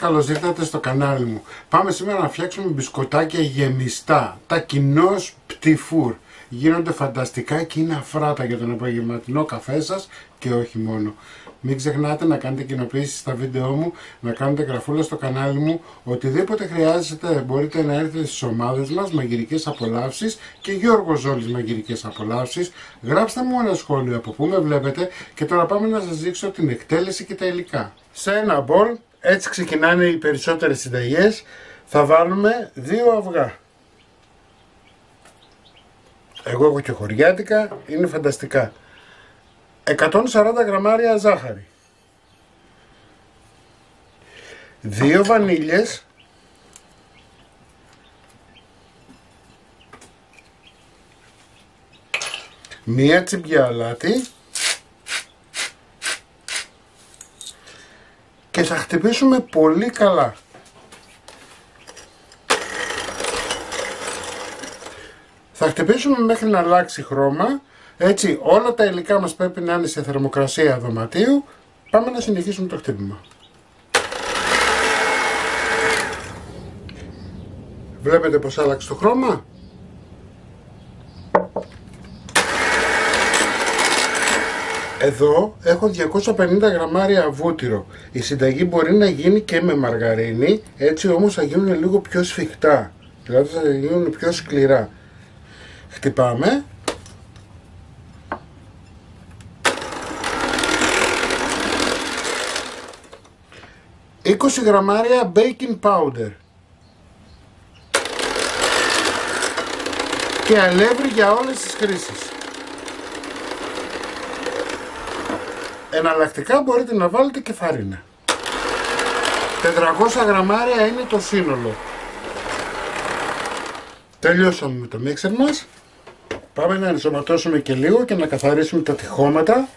καλώς ήρθατε στο κανάλι μου. Πάμε σήμερα να φτιάξουμε μπισκοτάκια γεμιστά. Τα κοινώς πτυφούρ. Γίνονται φανταστικά και είναι αφράτα για τον απογευματινό καφέ σας και όχι μόνο. Μην ξεχνάτε να κάνετε κοινοποιήσεις στα βίντεό μου, να κάνετε γραφούλα στο κανάλι μου. Οτιδήποτε χρειάζεται μπορείτε να έρθετε στις ομάδες μας, Μαγειρικές Απολαύσεις και Γιώργος Ζόλης Μαγειρικές Απολαύσεις. Γράψτε μου ένα σχόλιο από πού με βλέπετε και τώρα πάμε να σας δείξω την εκτέλεση και τα υλικά. Σε ένα μπολ, έτσι ξεκινάνε οι περισσότερες συνταγές, θα βάλουμε 2 αυγά. Εγώ έχω και χωριάτικα, είναι φανταστικά. 140 γραμμάρια ζάχαρη, 2 βανίλιες, 1 τσιμπιά αλάτι και θα χτυπήσουμε πολύ καλά. Θα χτυπήσουμε μέχρι να αλλάξει χρώμα. Έτσι όλα τα υλικά μας πρέπει να είναι σε θερμοκρασία δωματίου. Πάμε να συνεχίσουμε το χτύπημα. Βλέπετε πως άλλαξε το χρώμα. Εδώ έχω 250 γραμμάρια βούτυρο. Η συνταγή μπορεί να γίνει και με μαργαρίνη, έτσι όμως θα γίνουν λίγο πιο σφιχτά. Δηλαδή θα γίνουν πιο σκληρά. Χτυπάμε. «20 γραμμάρια baking powder και αλεύρι για όλες τις χρήσεις. Εναλλακτικά μπορείτε να βάλετε και φαρίνα. 400 γραμμάρια είναι το σύνολο. Τελειώσαμε με το μίξερ μας. Πάμε να ενσωματώσουμε και λίγο και να καθαρίσουμε τα τυχώματα.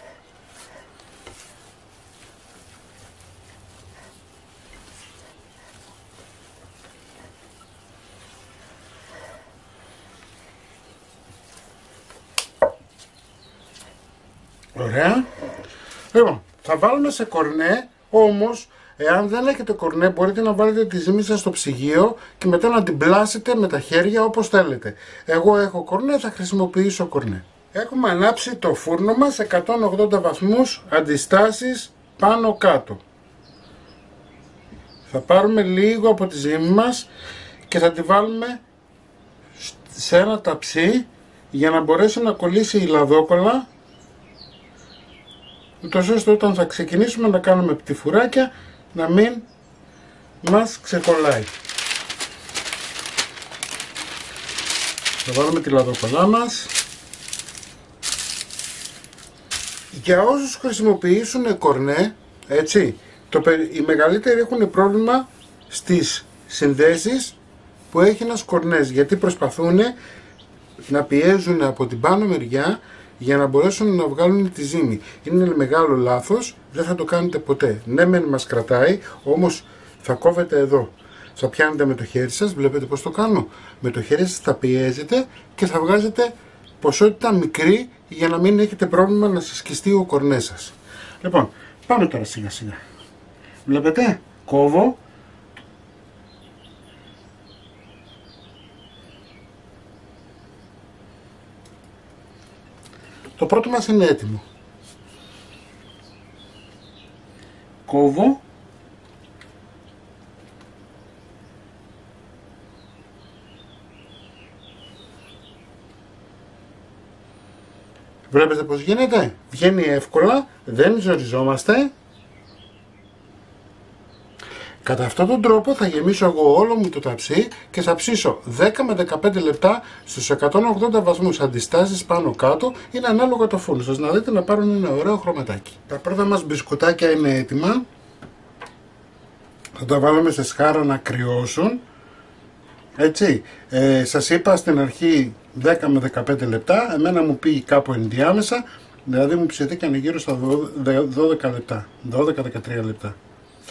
Ωραία. Λοιπόν, θα βάλουμε σε κορνέ, όμως εάν δεν έχετε κορνέ μπορείτε να βάλετε τη ζύμη σας στο ψυγείο και μετά να την πλάσετε με τα χέρια όπως θέλετε. Εγώ έχω κορνέ, θα χρησιμοποιήσω κορνέ. Έχουμε ανάψει το φούρνο μας 180 βαθμούς αντιστάσεις πάνω κάτω. Θα πάρουμε λίγο από τη ζύμη μας και θα τη βάλουμε σε ένα ταψί για να μπορέσει να κολλήσει η λαδόκολλα, ούτως ώστε όταν θα ξεκινήσουμε να κάνουμε πτυφουράκια να μην μας ξεκολλάει. Θα βάλουμε τη λαδόκολλά μας. Για όσους χρησιμοποιήσουν κορνέ, έτσι, οι μεγαλύτεροι έχουν πρόβλημα στις συνδέσεις που έχει ένας κορνές, γιατί προσπαθούν να πιέζουν από την πάνω μεριά για να μπορέσουν να βγάλουν τη ζύμη. Είναι μεγάλο λάθος, δεν θα το κάνετε ποτέ. Ναι μεν μας κρατάει, όμως θα κόβετε εδώ. Θα πιάνετε με το χέρι σας, βλέπετε πως το κάνω. Με το χέρι σας θα πιέζετε και θα βγάζετε ποσότητα μικρή για να μην έχετε πρόβλημα να σας σκιστεί ο κορνές σας. Λοιπόν, πάμε τώρα σιγά σιγά. Βλέπετε, κόβω. Το πρώτο μας είναι έτοιμο. Κόβω. Βλέπετε πως γίνεται. Βγαίνει εύκολα, δεν ζοριζόμαστε. Κατά αυτόν τον τρόπο θα γεμίσω εγώ όλο μου το ταψί και θα ψήσω 10 με 15 λεπτά στους 180 βαθμούς αντιστάσεις πάνω κάτω, είναι ανάλογα το φούρνο σας, να δείτε να πάρουν ένα ωραίο χρωματάκι. Τα πρώτα μας μπισκοτάκια είναι έτοιμα. Θα τα βάλουμε σε σχάρα να κρυώσουν. Έτσι, σας είπα στην αρχή 10 με 15 λεπτά, εμένα μου πήγε κάπου ενδιάμεσα, δηλαδή μου ψηθήκανε γύρω στα 12 λεπτά, 12-13 λεπτά.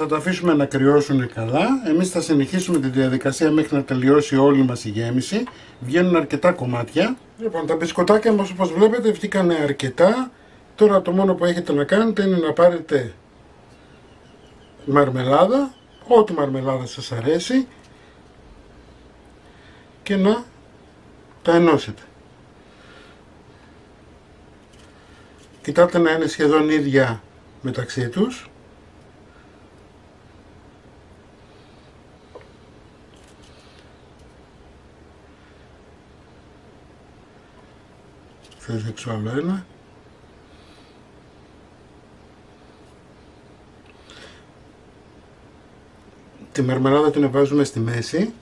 Θα τα αφήσουμε να κρυώσουν καλά. Εμείς θα συνεχίσουμε τη διαδικασία μέχρι να τελειώσει όλη μας η γέμιση. Βγαίνουν αρκετά κομμάτια. Λοιπόν, τα μπισκοτάκια μας όπως βλέπετε βγήκανε αρκετά. Τώρα το μόνο που έχετε να κάνετε είναι να πάρετε μαρμελάδα, ό,τι μαρμελάδα σας αρέσει και να τα ενώσετε. Κοιτάτε να είναι σχεδόν ίδια μεταξύ τους. Θα δείξω άλλο ένα. Τη μαρμελάδα την βάζουμε στη μέση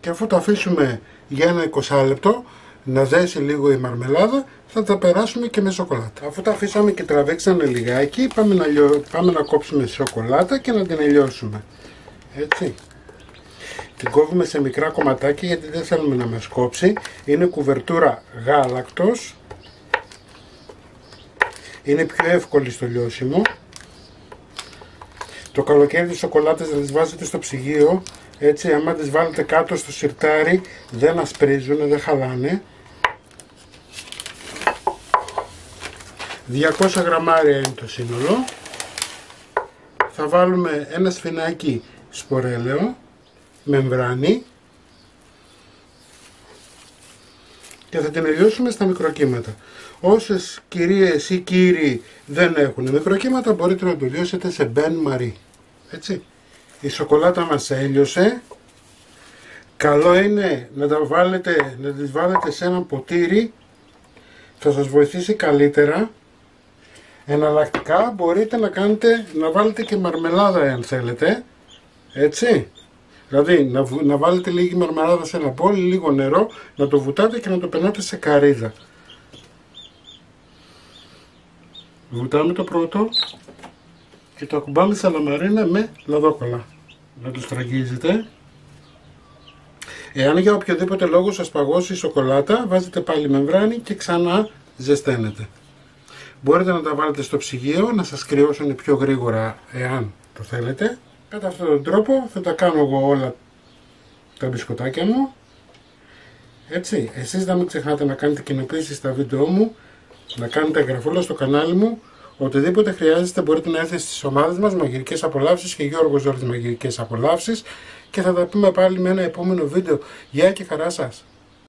και αφού το αφήσουμε για ένα 20 λεπτό να δέσει λίγο η μαρμελάδα, θα τα περάσουμε και με σοκολάτα. Αφού τα αφήσαμε και τραβήξανε λιγάκι, πάμε να κόψουμε σοκολάτα και να την λιώσουμε. Έτσι. Την κόβουμε σε μικρά κομματάκια γιατί δεν θέλουμε να μας κόψει. Είναι κουβερτούρα γάλακτος. Είναι πιο εύκολη στο λιώσιμο. Το καλοκαίρι τις σοκολάτες δεν τις βάζετε στο ψυγείο. Έτσι, άμα τις βάλετε κάτω στο σιρτάρι δεν ασπρίζουν, δεν χαλάνε. 200 γραμμάρια είναι το σύνολο. Θα βάλουμε ένα σφινάκι σπορέλαιο, μεμβράνη και θα την λιώσουμε στα μικροκύματα. Όσες κυρίες ή κύριοι δεν έχουν μικροκύματα μπορείτε να το λιώσετε σε μπεν μαρί. Έτσι. Η σοκολάτα μας έλειωσε. Καλό είναι να τις βάλετε σε ένα ποτήρι. Θα σας βοηθήσει καλύτερα. Εναλλακτικά μπορείτε να βάλετε και μαρμελάδα αν θέλετε. Έτσι. Δηλαδή να βάλετε λίγη μαρμελάδα σε ένα μπολ, λίγο νερό, να το βουτάτε και να το περνάτε σε καρύδα. Βουτάμε το πρώτο και το ακουμπάμε στα λαμαρίνα με λαδόκολλα. Να το στραγγίζετε. Εάν για οποιοδήποτε λόγο σας παγώσει η σοκολάτα, βάζετε πάλι μεμβράνη και ξανά ζεσταίνετε. Μπορείτε να τα βάλετε στο ψυγείο, να σας κρυώσουν πιο γρήγορα εάν το θέλετε. Κατά αυτόν τον τρόπο θα τα κάνω εγώ όλα τα μπισκοτάκια μου. Έτσι, εσείς δεν μην ξεχνάτε να κάνετε κοινοποίησεις στα βίντεό μου, να κάνετε εγγραφούλα στο κανάλι μου. Οτιδήποτε χρειάζεστε μπορείτε να έρθετε στις ομάδες μας Μαγειρικές Απολαύσεις και Γιώργος Ζόρις Μαγειρικές Απολαύσεις και θα τα πούμε πάλι με ένα επόμενο βίντεο. Γεια και χαρά σας!